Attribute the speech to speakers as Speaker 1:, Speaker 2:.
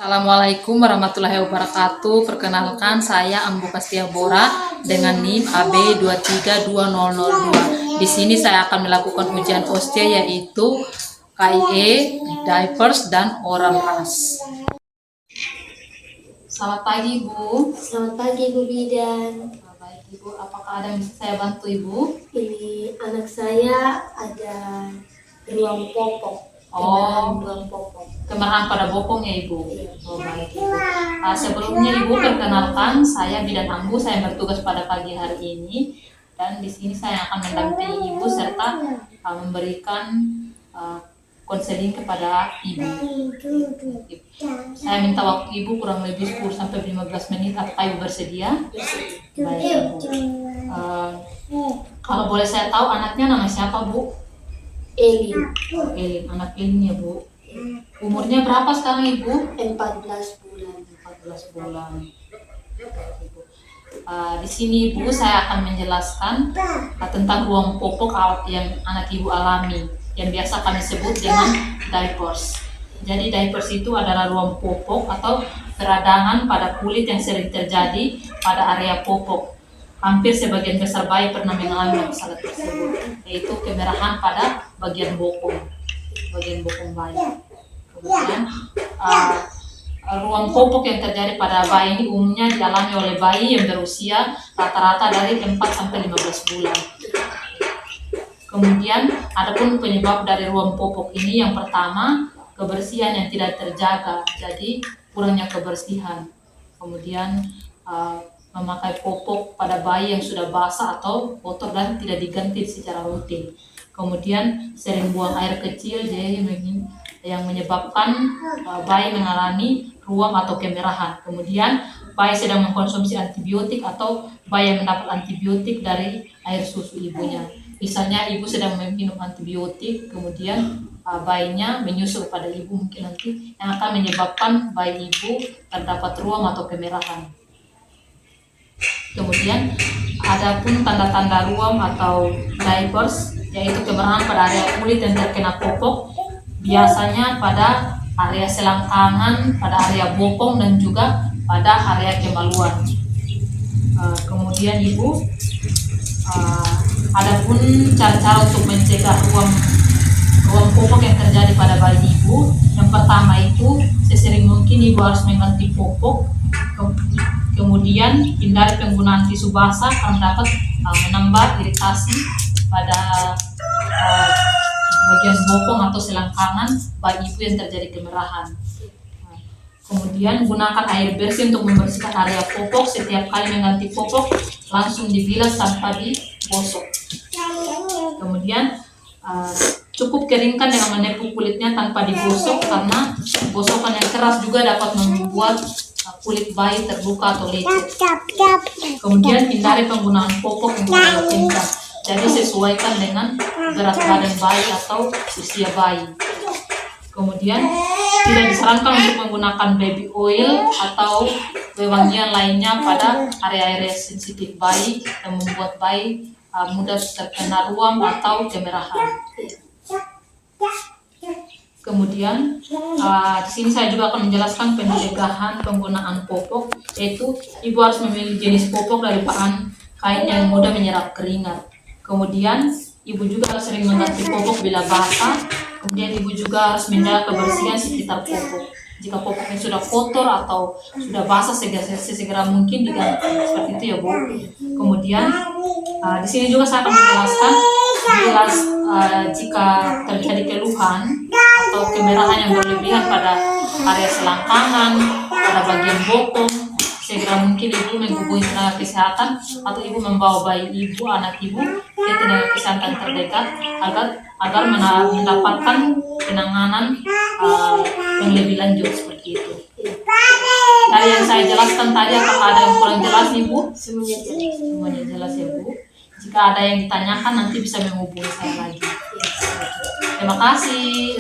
Speaker 1: Assalamualaikum warahmatullahi wabarakatuh. Perkenalkan, saya Ambu Kastia Bora dengan NIM AB232002. Di sini saya akan melakukan ujian OSCE yaitu KIE, diapers, dan oral ras. Selamat pagi, Bu.
Speaker 2: Selamat pagi, Bu Bidan.
Speaker 1: Baik, Ibu. Apakah ada yang bisa saya bantu, Ibu?
Speaker 2: Ini anak saya ada ruang popok. Ruang popok.
Speaker 1: Kemerahan pada bokong ya, Ibu?
Speaker 2: Iya.
Speaker 1: Oh, baik, Ibu. Sebelumnya, Ibu, perkenalkan, saya Bidan Ambu, saya bertugas pada pagi hari ini. Dan di sini saya akan mendampingi Ibu serta memberikan konseling kepada Ibu. Saya minta waktu Ibu kurang lebih 10-15 menit. Apakah Ibu bersedia? Baik, Ibu. Kalau boleh saya tahu anaknya nama siapa, Bu?
Speaker 2: Elin.
Speaker 1: Elin, anak Elin ya, Bu. Umurnya berapa sekarang, Ibu?
Speaker 2: 14 bulan.
Speaker 1: 14 bulan. Di sini, Ibu, saya akan menjelaskan tentang ruang popok yang anak Ibu alami, yang biasa kami sebut dengan diapers. Jadi diapers itu adalah ruang popok atau peradangan pada kulit yang sering terjadi pada area popok. Hampir sebagian besar bayi pernah mengalami masalah tersebut, yaitu kemerahan pada bagian bokong bayi. Kemudian ruang popok yang terjadi pada bayi ini umumnya dialami oleh bayi yang berusia rata-rata dari 4-15 bulan. Kemudian adapun penyebab dari ruang popok ini, yang pertama kebersihan yang tidak terjaga, jadi kurangnya kebersihan. Kemudian memakai popok pada bayi yang sudah basah atau kotor dan tidak diganti secara rutin. Kemudian sering buang air kecil, jadi yang menyebabkan bayi mengalami ruam atau kemerahan. Kemudian bayi sedang mengkonsumsi antibiotik atau bayi yang mendapat antibiotik dari air susu ibunya. Misalnya ibu sedang minum antibiotik, kemudian bayinya menyusul pada ibu, mungkin nanti yang akan menyebabkan bayi ibu terdapat ruam atau kemerahan. Kemudian adapun tanda-tanda ruam atau diapers, yaitu kemerahan pada area kulit yang terkena popok, biasanya pada area selangkangan, pada area bokong, dan juga pada area kemaluan. Kemudian Ibu, adapun cara-cara untuk mencegah ruam popok yang terjadi pada bayi Ibu, yang pertama itu sesering mungkin Ibu harus mengganti popok. Kemudian hindari penggunaan tisu basah karena dapat menambah iritasi pada bagian bokong atau selangkangan bayi Ibu yang terjadi kemerahan. Kemudian gunakan air bersih untuk membersihkan area popok. Setiap kali mengganti popok langsung dibilas tanpa digosok. Kemudian cukup keringkan dengan menepuk kulitnya tanpa digosok, karena gosokan yang keras juga dapat membuat kulit bayi terluka atau lecet. Kemudian hindari penggunaan popok yang terlalu kencang, jadi sesuaikan dengan berat badan bayi atau usia bayi. Kemudian tidak disarankan untuk menggunakan baby oil atau wewangian lainnya pada area-area sensitif bayi yang membuat bayi mudah terkena ruam atau kemerahan. Kemudian di sini saya juga akan menjelaskan pencegahan penggunaan popok, yaitu Ibu harus memilih jenis popok dari bahan kain yang mudah menyerap keringat. Kemudian Ibu juga harus sering mengganti popok bila basah. Kemudian Ibu juga harus menjaga kebersihan sekitar popok. Jika popoknya sudah kotor atau sudah basah, sesegera mungkin diganti. Seperti itu ya, Bu. Kemudian di sini juga saya akan menjelaskan jika terjadi keluhan atau kemerahan yang berlebihan pada area selangkangan, pada bagian bokong, segera mungkin Ibu menghubungi tenaga kesehatan atau Ibu membawa bayi Ibu, anak Ibu, ke tenaga kesehatan terdekat agar mendapatkan penanganan yang lebih lanjut, seperti itu. Dari yang saya jelaskan tadi, apakah ada yang kurang jelas, Ibu? Semuanya jelas ya, Bu. Jika ada yang ditanyakan nanti bisa menghubungi saya lagi. Terima kasih.